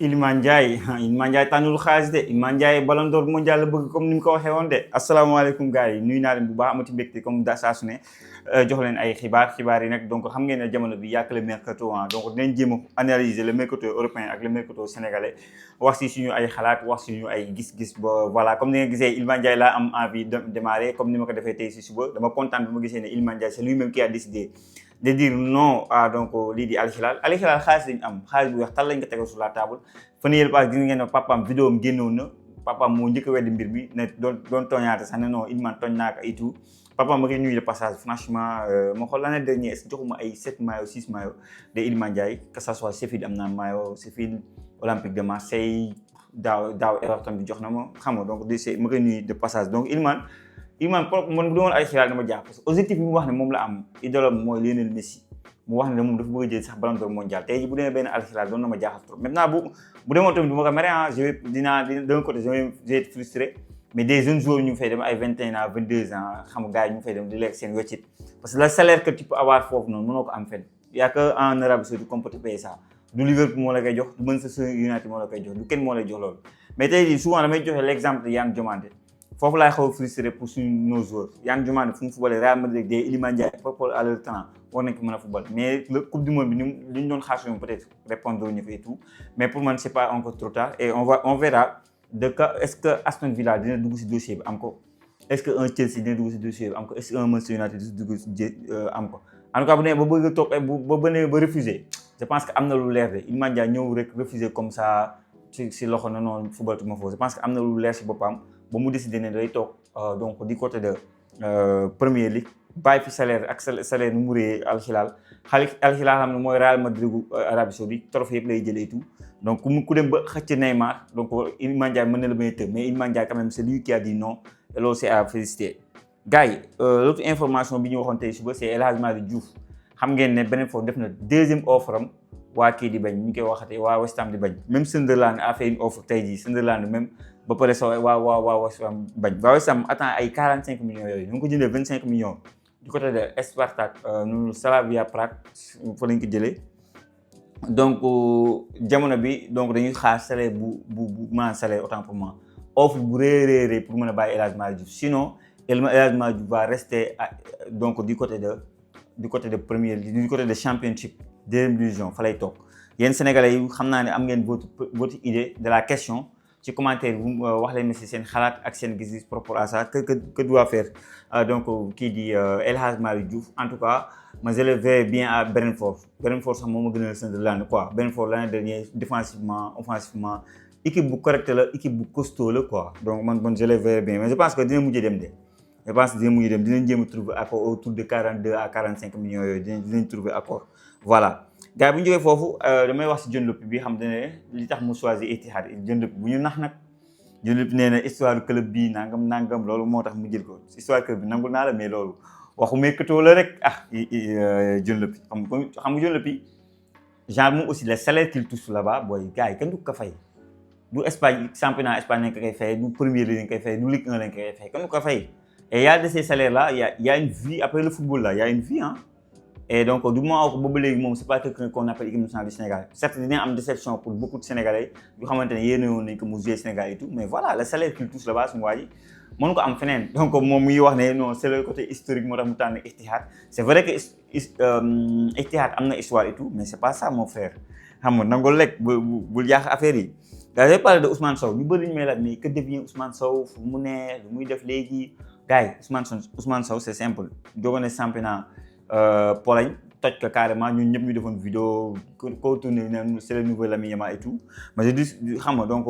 Iliman Ndiaye Iliman Ndiaye tànnul xaalis de Iliman Ndiaye ballon d'or mondial la bëgg comme ni mu ko waxee woon de asalaamaaleykum gars yi nuyu naa leen bu baax amati mbégte comme saa su ne jox leen ay xibaar yi nag donc xam ngeen ne jamono bi yàq le mercato donc dinañ jéem a analyser le mercato européen ak le mercato sénégalais wax si suñu ay xalaat wax si suñu ay gis-gis ba voilà comme ni nga gisee Iliman Ndiaye laa am envie de démarrer comme ni ma ko defee tey si suba dama kontaan bi ma gisee ne Iliman Ndiaye c'est lui-même qui a décidé de dire non à donc lii di Al Hilal xaalis lañu am xaalis bu weex tal lañ ko tegal sur la table fan yële pass gis ngeen ne papaam vidéo am génnoon na papaam moo njëkk a weddi mbir bi ne doon tooñaate sax ne non Iliman tooñ naa ko et tout papaam ma koy nuyu de passage franchement ma xool l'année dernière est-ce que joxuma ay 7 maillots 6 maillots de Iliman Ndiaye que ça soit Sheffield am naa maillot Sheffield Olympique de Marseille daaw Everton bi jox na ma xam nga donc ma koy nuyu de passage donc Iliman man bu demoon Al Hilal dama jàpp parce que objectif bi mu wax ne moom la am idolam mooy Lionel Messi mu wax ne moom dafa bëgg a jël sax ballon d'or mondial tey jii bu demee benn Al Hilal doon na ma jaaxal trop maintenant bu demoon tamit du ma ko mere d'un côté je vais être frustré mais des jeunes joueurs ñu ngi fay dem ay 21 ans 22 ans xam nga gars yi ñu ngi fay dem di lekk seen weccit parce que le salaire que tu peux avoir foofu noonu mënoo ko am fenn y a que en Arabie Saoudite qu'on peut te payer ça du Liverpool moo la koy jox du Manchester United moo la koy jox du kenn moo lay jox loolu mais tey jii souvent damay joxe l'exemple de Yann Diomandé foofu laay xaw a frustré pour suñu nos joueurs Yann Diomandé fu mu footballé Real Madrid des Iliman Ndiaye par rapport à leur talent war nañ ko mën a football mais le coupe du monde bi ni li ñu doon xaar ñoom peut-être répondre ñu fa et tout mais pour man c'est pas encore trop tard et on verra de cas est-ce que Aston Villa dina dugg si dossier bi am ko est-ce que un Chelsea dina dugg si dossier bi am ko est-ce que un Manchester United dina dugg si am ko en tout cas bu nee ba bëgg a toog ba bënee ba refuser je pense que am na lu leer de Iliman Ndiaye ñëw rek refuser comme ça si loxo na noonu football tu ma foofu je pense que am na lu leer si boppam ba mu décidé ne day toog donc du côté de Premier League bàyyi fi salaire ak salaire nu mu réyee Al Hilal xam ne mooy Real Madrid Arabie Saoudite trophée yëpp lay jëlee et tout donc ku dem ba xëcc Neymar donc Iliman Ndiaye mën na la may tëb mais Iliman Ndiaye quand même c'est lui qui a dit non et loolu c'est à féliciter gars yi l'autre information bi ñu waxoon tey suba c'est El Hadji Malick Diouf xam ngeen ne beneen foofu def na deuxième offre am waa kii di bañ ñu koy waxatee waa West Ham di bañ même Sunderland a fait une offre tey jii Sunderland même ba pare soo waa West Ham bañ waa West Ham attend ay 45 millions yooyu ñu ngi ko jëndee 25 millions du côté de Spartak Slavia Prague fa lañ ko jëlee donc jamono bi donc dañuy xaar salaire bu maanaam salaire autant pour moi offre bu réeréeré pour mën a bàyyi El Hadji Malick Diouf sinon El Hadji Malick Diouf va rester donc du côté de Premier League du côté de Championship deuxième division fa lay toog yéen sénégalais yi xam naa ne am ngeen votre idée de la question ci commentaire bu wax leen si seen xalaat ak seen gis-gis par rapport à ça que doit faire donc kii di El Hadji Malick Diouf en tout cas moi je le verrai bien à Brentford sax moom ma gën a Sunderland quoi Brentford l'année dernière défensivement offensivement équipe bu correcte la équipe bu costaud la quoi donc man je le verrai bien mais je pense que dina mujj dem de je pense que dinañ jéem a trouver accord autour de 42 à 45 millions yooyu dinañ trouver accord voilà gars yi bu ñu jógee foofu damay wax si Dion Lopy bi xam ne li tax mu choisir Etihad Dion Lopy bu ñu nax nag Dion Lopy nee na histoire club bii nangam loolu moo tax mu jël ko histoire club bi nangul naa la mais loolu waxu mercato la rek Dion Lopy xam nga Dion Lopy genre moom aussi le salaire qu'il touche là-bas booy gars yi kenn du ko fay du Espagne championnat Espagne lañ ko koy fay du Premier League lañ koy fay du Ligue 1 lañ ko koy fay kenn du ko fay et il y a de ces salaires là il y a une vie après le football là il y a une vie et donc du moment où boobu léegi moom c'est pas quelqu'un qu'on appelle équipe nationale du Sénégal certes dina am déception pour beaucoup de Sénégalais yu xamante ne yéene woon nañ ko mu jouer Sénégal et tout mais voilà le salaire qu'il touche là-bas suñu waa ji mën ko am feneen donc moom muy wax ne non c'est le côté historique moo tax mu tànn Etihad c'est vrai que Etihad am na histoire et tout mais c'est pas ça mon frère xam nga nangoo lekk bul yàq affaire yi. gars yi parlé de Ousmane Sow ñu bëri ñu may laaj mais que devient Ousmane Sow fu mu ne lu muy def léegi gars yi Ousmane Sow c'est simple jógoon na championnat Pologne toj ko carrément ñun ñëpp ñu defoon vidéo ko tourné ne c'est le nouveau Lamine Yamal et tout mais je dis xam nga donc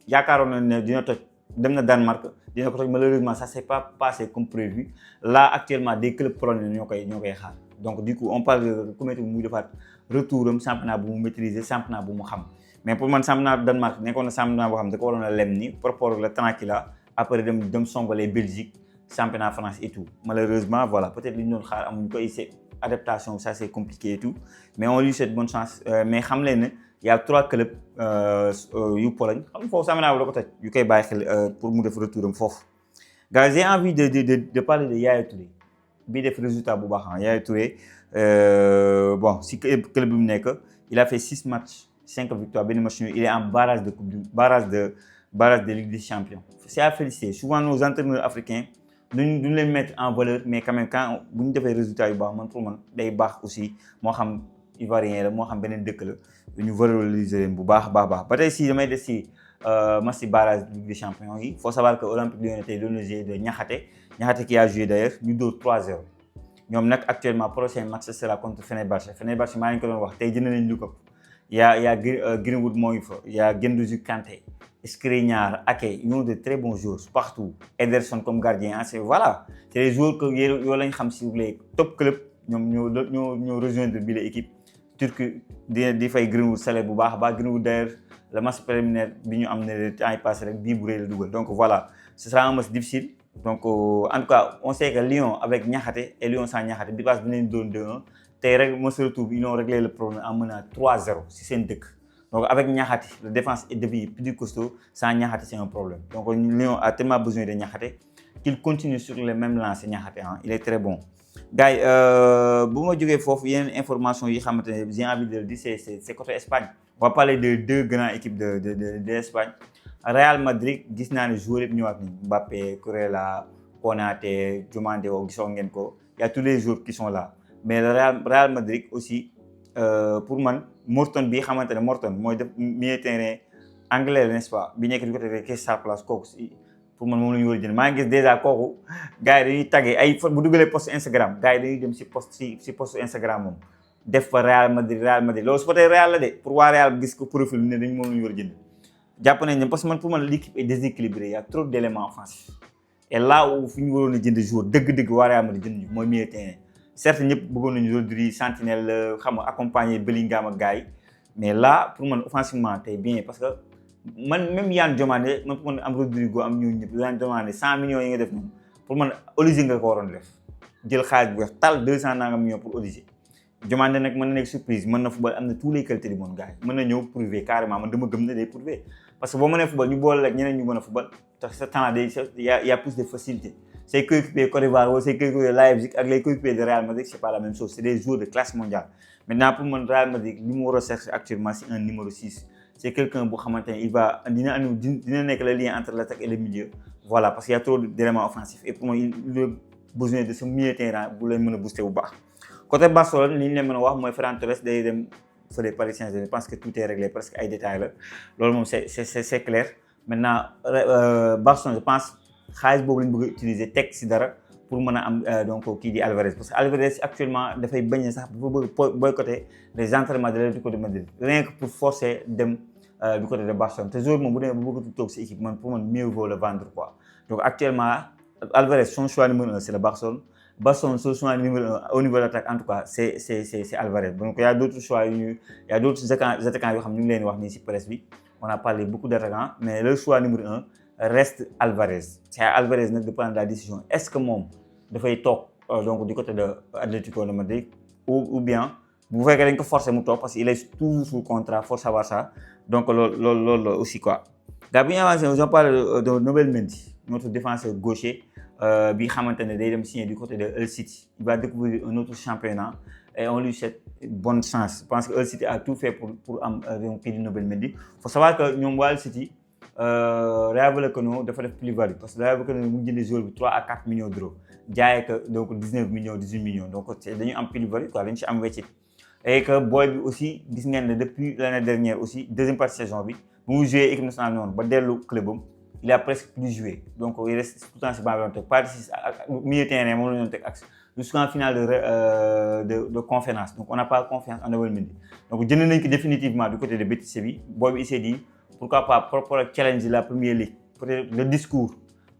yaakaaroon na ne dina toj dem na Danemark dina ko toj malheureusement ça s'est pas passé comme prévu là actuellement des clubs polonais ñoo koy xaar donc du coup on parle de comité bu muy defaat retour am championnat bu mu maîtriser championnat bu mu xam mais pour man championnat Danemark nekkoon na championnat boo xam da ko waroon a lem ni par rapport ak le temps qu'il a après dem songalee Belgique championnat France et tout malheureusement voilà peut-être li ñu doon xaar amuñu ko c'est adaptation ça c'est compliqué et tout mais on lui souhaite bonne chance mais xam leen ne y a 3 clubs yu Pologne xam foofu championnat bi da ko toj yu koy bàyyi xel pour mu def retour am foofu gars j'ai envie de parler de Yaya Touré bii def résultat bu baax Yaya Touré bon si club bi mu nekk il a fait 6 matchs 5 victoires benn match nul il est en barrage de Ligue des Champions. C'est à féliciter souvent nos entraîneurs africains duñ leen mettre en valeur mais quand même quand bu ñu defee résultat yu baax man pour man day baax aussi moo xam ivoirien la moo xam beneen dëkk la ñu valoriser leen bu baax ba tey si damay des si match si barrage Ligue des Champions yi. Il faut savoir que Olympique Lyonnais tey doon na jouer de Niakhaté qui a joué d'ailleurs ñu dóor 3-0 ñoom nag actuellement prochain match ce sera contre Fenerbahçe maa ngi ko doon wax tey jënd nañ lu ko y a Greenwood moo ngi fa y a Guendouzi Kanté Skriniar, Ake, ils ont de très bons joueurs partout. Ederson comme gardien, voilà. C'est les joueurs que vous les top clubs nous rejoindre l'équipe. Turc, des fois, Greenwood, Saleh Bouba, Greenwood d'ailleurs, le match préliminaire, nous avons amené le temps et passé avec 10 bourrées de double. Donc voilà, ce sera un match difficile. Donc en tout cas, on sait que Lyon avec Niakhaté et Lyon sans Niakhaté, ils passent venir 2-1. Ils ont réglé le problème en menant 3-0. C'est un truc. Donc avec Niakhaté, la défense est devenue plus costaud. Sans Niakhaté, c'est un problème. Donc Lyon a tellement besoin de Niakhaté qu'il continue sur les mêmes lancers. Niakhaté, hein. Il est très bon. Gars, si il y a une information, j'ai envie de le dire, c'est côté Espagne. On va parler de deux grandes équipes d'Espagne. Real Madrid, gis naa ne joueurs yëpp ñëwaat nañu Mbappé, Cucurella, Konaté, Diomandé, gisoon ngeen ko. Il y a tous les joueurs qui sont là. Mais le Real Madrid aussi, pour moi, Morton bi xamante ne Morton mooy def milieu terrain anglais n'est-ce pas bi nekk di côté de Crystal Palace kooku pour man moom la ñu war a jënd maa ngi gis déjà kooku gars yi dañuy taggee ay bu dugalee post Instagram gars yi dañuy dem si post Instagram moom def fa Real Madrid loolu su ko tey Real la de pour waa Real gis ko profil bi ne dañu moom la ñu war a jënd jàpp nañ ne parce que man pour man l'équipe est déséquilibrée, il y a trop d'éléments offensifs et là où fi ñu waroon a jënd joueur dëgg-dëgg waa Real Madrid jënd mooy milieu terrain. Certes ñëpp bëggoon nañu Rodri Sentinelle xam nga accompagner Bellingham ak gars yi mais là pour man offensivement tey bien parce que man même Yann Diomandé man pour man am Rodrigo am ñooñu ñëpp Yann Diomandé 100 millions yi nga def noonu pour man Olise nga ko waroon def jël xaalis bu weex tal 200 nangam millions pour Olise. Diomandé nag mën na nekk surprise mën na football am na tous les qualités du monde gars yi mën na ñëw prouver carrément man dama gëm ne day prouver parce que boo mënee football ñu boole rek ñeneen ñu mën a football te sa talent day y a plus de facilité. Ces coéquipiers Côte d'Ivoire ou ces coéquipiers Leipzig avec les coéquipiers de Real Madrid, c'est pas la même chose. C'est des joueurs de classe mondiale. Maintenant, pour moi, Real Madrid, le numéro 7 actuellement, c'est un numéro 6. C'est quelqu'un qui va donner le lien entre l'attaque et le milieu. Voilà, parce qu'il y a trop d'éléments offensifs. Et pour moi, il a besoin de ce milieu terrain pour le booster au bas. Côté Barcelone, ce que je veux dire, Ferran Torres, sur les Parisiens, je pense que tout est réglé, presque à détails. C'est clair. Maintenant, Barcelone, je pense, xaalis boobu lañ bëgg utiliser teg si dara pour mën a am donc kii di Alvarez parce que Alvarez actuellement dafay bañ sax dafa bëgg boycotter les entraînements de l'Atlético de Madrid rien que pour forcer dem du côté de Barcelone te jour moom bu demee ba bëgg toog si équipe man pour man mieux vaut le vendre quoi. Donc actuellement Alvarez son choix numéro 1 c'est le Barcelone son choix numéro 1 au niveau de l'attaque en tout cas c'est Alvarez. Donc il y a d'autres choix il y a d'autres attaquants yoo xam ñu ngi leen wax nii si presse bi on a parlé beaucoup d'attaquants mais le choix numéro 1 reste Alvarez. C'est à Alvarez de prendre la décision. Est-ce que moi, je fais top donc du côté de l'Atlético de Madrid ou bien vous voyez qu'il faut forcer mon top parce qu'il est toujours sous contrat, faut savoir ça. Donc aussi quoi. Gabriel avancé, on parle de Nobel Mendy, notre défenseur gaucher, qui a signé du côté de Hull City. Il va découvrir un autre championnat et on lui souhaite bonne chance. Je pense que Hull City a tout fait pour du Nobel Mendy. Il faut savoir que nous, Hull City, Real Vallecano dafa def plus-value parce que Real Vallecano mu jëndee joueur bi 3 à 4 millions d'euros jaayee ko donc 19 millions 18 millions donc dañu am plus-value quoi dañu ci am wecc et que boy bi aussi gis ngeen ne depuis l'année dernière aussi deuxième partie saison bi bu mu joué équipe nationale noonu ba dellu clubam il a presque plus joué donc il reste tout le temps si banc bi doon teg partie milieu terrain moom la ñu doon teg axe jusqu'en finale de conférence donc on n'a pas confiance en Nobel Mendy donc jënd nañ ko définitivement du côté de Betis Séville boy bi il s'est dit pourquoi pas propre challenge de la première ligue peut-être le discours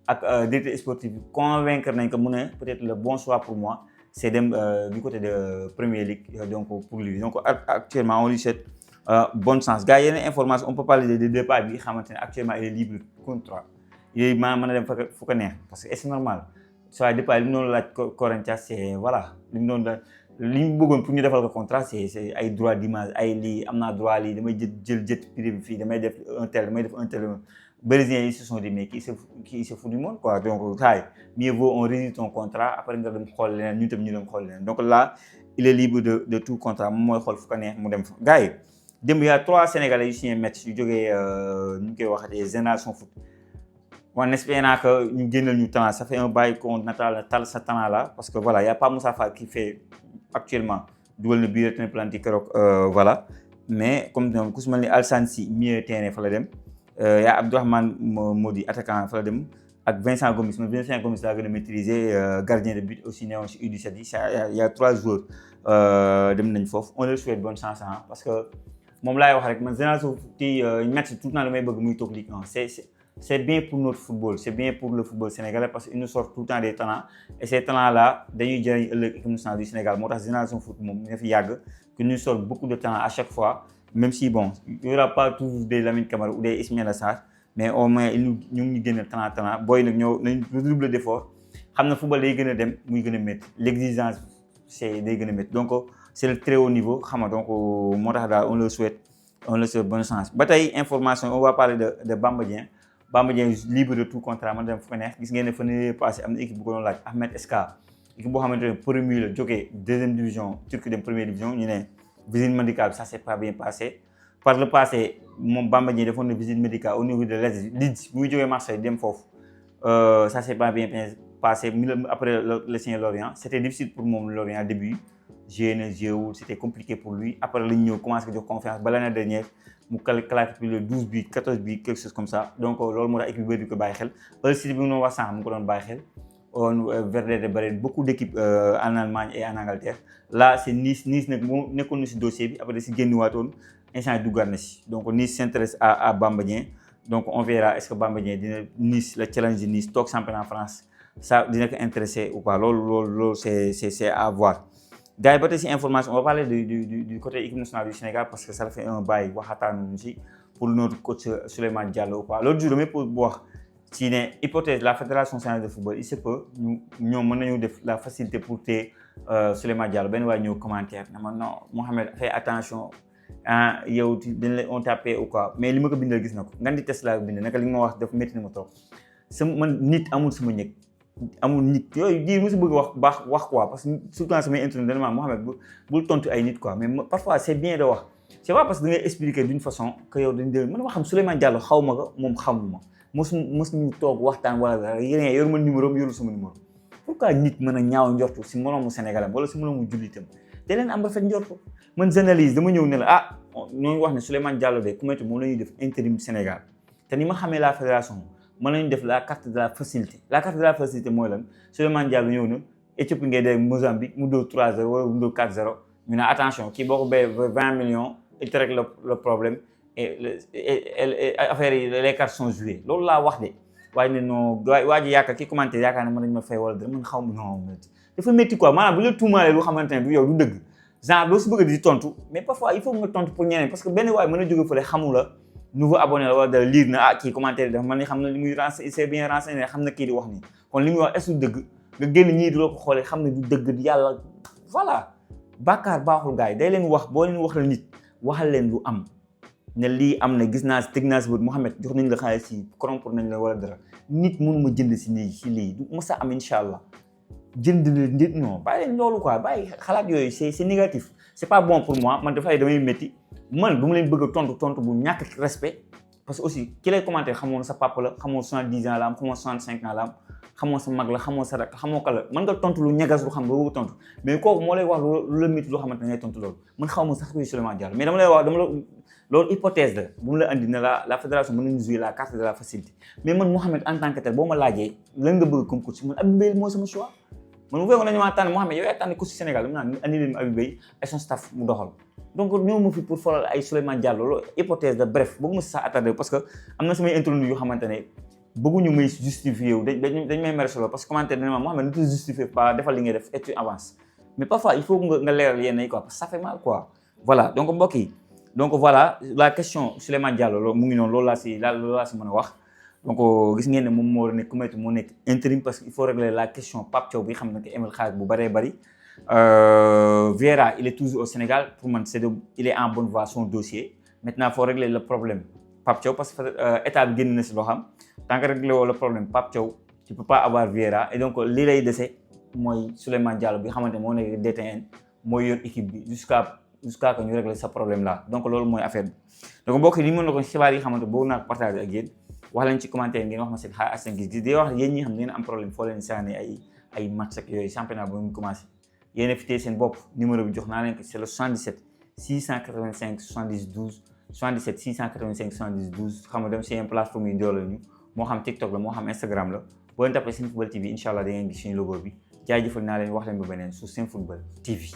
ak directeur sportif convaincre nañ ko mu ne peut-être le bon choix pour moi c'est dem du côté de première ligue donc pour lui donc actuellement on lui souhaite bonne chance gars yeneen information on peut parler de départ bi xamante ne actuellement il est libre de contrat il est mën a dem fu ko neex parce que c'est normal soit départ li mu doon laaj Corinthians c'est voilà li mu doon laaj li ñu bëggoon pour ñu defal ko contrat c'est ay droit d'image ay lii am naa droit lii damay jël jet privé bi fii damay def un tel Brésiliens yi se sont dit mais qui se fout du monde quoi donc ça mieux vaut on réduit ton contrat après nga dem xool leneen ñun tam ñu dem xool leneen donc là il est libre de tout contrat moom mooy xool fu ko neex mu dem fa gars yi démb y a 3 Sénégalais yu signé match yu jógee ñu koy waxatee Génération Foot en espérant que ñu génnal ñu talent. Ça fait un bail qu'on attend ce talent là parce que voilà y a pas Moussa Fall qui fait actuellement dugal na bii rek planté keroog voilà mais comme ñoom ku si mel ni Alassane Sy milieu terrain fa la dem y a Abdourahmane Mody attaquant fa la dem ak Vincent Gomis mais Vincent Gomis laa gën a maîtriser gardien de but aussi newoon si U17 yi y a 3 joueurs dem nañ foofu on leur souhaite bonne chance parce que moom laay wax rek man Génération kii match tout le temps damay bëgg muy toog Ligue 1 c'est bien pour notre football c'est bien pour le football sénégalais parce qu'il nous sort tout le temps des talents et ces talents là dañuy jëriñ ëllëg équipe nationale du Sénégal moo tax Génération Foot moom dina fi yàgg que nous sort beaucoup de talents à chaque fois même si bon il y aura pas toujours des Lamine Camara ou des Ismaïla Sarr mais au moins ñu ngi gën a talent booy nag ñoo nañ redouble d'effort xam na football day gën a dem muy gën a métti l'exigence c'est day gën a métti donc c'est le très haut niveau xam nga donc moo tax daal on le souhaite bonne chance ba tey information on va parler de Bamba Dieng. Bamba Dieng libre de tout contrat man dem fu ko neex gis ngeen ne fan yii passé am na équipe bu ko doon laaj Ahmed Eska équipe boo xamante ne premier la jógee deuxième division Turquie dem première division ñu ne visite médicale ça s'est pas bien passé par le passé moom Bamba Dieng defoon na visite médicale au niveau de Leeds bu muy jógee Marseille dem foofu ça s'est pas bien passé après le signé Lorient c'était difficile pour moom Lorient début joué wul c'était compliqué pour lui après la ñu ñëw commencé jox confiance ba l'année dernière mu claqué plus de 12 buts 14 buts quelque chose comme ça donc loolu moo tax équipe bi bëri di ko bàyyi xel Hull City bi mu doon wax sànq mu ko doon bàyyi xel Werder de Bremen beaucoup d'équipes en Allemagne et en Angleterre là c'est Nice nag moo nekkoon na si dossier bi après da si génniwaatoon instant yi duggaat na si donc Nice s'intéresse à Bamba Dieng donc on verra est-ce que Bamba Dieng dina Nice la challenge Nice toog championnat en France ça dina ko intéressé ou pas loolu c'est à voir. Gars yi ba tey si information on va parler du côté équipe nationale du Sénégal parce que ça fait un bail waxataanu si pour notre coach Souleymane Diallo ou pas l'autre jour damay pour wax ci ne hypothèse la fédération sénégalaise de football il se peut ñoom mën nañu def la facilité pour téye Souleymane Diallo benn waay ñëw commentaire na ma non Mohamed fais attention yow on t'a payé ou quoi mais li ma ko bindal gis na ko ngan di test laa ko bindal naka li ma wax daf métti na ma trop man nit amul sama ñëg amul nit yooyu di musu bëgg wax quoi parce que souvent samay internet dana ma Mohamed bul tontu ay nit quoi mais parfois c'est bien de wax c'est pas parce que da ngay expliquer d'une façon que yow dañ mën ma xam Souleymane Diallo xaw ma ko moom xamuma mos ñu toog waxtaan wala dara yéen yor ma numéro yorul sama numéro pourquoi nit mën a ñaaw njortu si moroomu Sénégalam wala si moroomu jullitam te leen am rafet njortu man journaliste dama ñëw ne la ñooñu wax ne Souleymane Diallo de ku métti moom la ñuy def intérim Sénégal te ni ma xamee la fédération mën nañu def la carte de la facilité mooy lan Souleymane Diallo ñëw na Éthiopie ngay dee Mozambique mu dóor 3-0 wala mu dóor 4-0 ñu ne attention kii boo ko béyee 20 millions il te règle le problème et affaire yi les cartes sont jouées loolu laa wax de waaye ne non waa ji yaakaar ki commenté yaakaar ne mën nañu ma fay wala dara man xaw ma non dafa métti quoi maanaam bu la tuumaalee lu xamante ne du yow du dëgg genre doo si bëgg di tontu mais parfois il faut nga tontu pour ñeneen parce que benn waay mën a jóge fële xamu la nouveau abonné la wala dara lire na kii commentaire dafa man ni xam na li muy renseigné c'est bien renseigné xam na kii di wax nii kon li muy wax est-ce que dëgg nga génn ñii di la ko xoolee xam ne du dëgg yàlla voilà bàkkaar baaxul gars yi day leen wax boo leen wax la nit waxal leen lu am ne lii am na gis naa si teg naa si bët Mouhamed jox nañ la xaalis si corrompre nañ la wala dara nit mënuma jënd si lii du mës a am incha allah jënd la nit non bàyyi leen loolu quoi bàyyi xalaat yooyu c'est négatif c'est pas bon pour moi man dafay damay métti man bu ma leen bëgg a tontu bu ñàkk respect parce que aussi ki lay commenter xamoon sa papa la xamoo 70 ans la am xamoo 65 ans la am xamoo sa mag la xamoo sa rak xamoo ka la mën nga tontu lu ñagas lu xam nga bëgg tontu mais kooku moo lay wax lu la métti loo xamante ne ngay tontu loolu man xaw ma sax kuy Souleymane Diallo mais dama lay wax loolu hypothèse la bu mu la andi ne la fédération mën nañu jouer la carte de la facilité mais man Mohamed en tant que tel boo ma laajee lan nga bëgg comme coach man Habib Beye mooy sama choix man bu fekkoon dañu maa tànn Mohamed yow yaa tànn coach Sénégal dama naan andi leen Habib Beye et son staff mu doxal donc ñoo ma fi pour faral ay Souleymane Diallo loolu hypothèse de bref bëgguma si sax attardé parce que am na samay internautes yu xamante ne bëgguñu may justifier wu dañ may mere solo parce que commentaire dañ ma Mohamed ne te justifie pas defal li ngay def et tu avances mais parfois il faut nga leeral yenn yi quoi parce que ça fait mal quoi voilà donc mbokk yi donc voilà la question Souleymane Diallo loolu mu ngi noonu loolu laa si mën a wax donc gis ngeen ne moom moo nekk ku moo nekk intérim parce que il faut régler la question Pape Thiaw bi xam ne que Emile xaalis bu bëree bëri Vieira il est toujours au Sénégal pour man il est en bonne voie son dossier maintenant il faut régler le problème Pape Thiaw parce que état bi génn na si loo xam tant que réglé woo le problème Pape Thiaw tu peux pas avoir Vieira et donc lii lay dese mooy Souleymane Diallo bi xamante moo nekk DTN mooy yor équipe bi jusqu'à jusqu'à que ñu régler sa problème là donc loolu mooy affaire bi donc mbokk yi li mën na ko xibaar yi xamante boobu naa ko partager ak yéen wax leen ci commentaire ngeen wax ma seen xaar ak seen gis-gis di wax yéen ñi xam ne ngeen am problème foo leen saani ay match ak yooyu championnat ba mu commencé yéen a fi téye seen bopp numéro bi jox naa leen ko c'est le 77 685 70 12 77 685 70 12 xam nga dem seen plateforme yi doole ñu moo xam TikTok la moo xam Instagram la boo leen tapé Senfootball TV incha allah da ngeen gis suñu logo bi jaajëfal naa leen wax leen ba beneen sur Senfootball TV.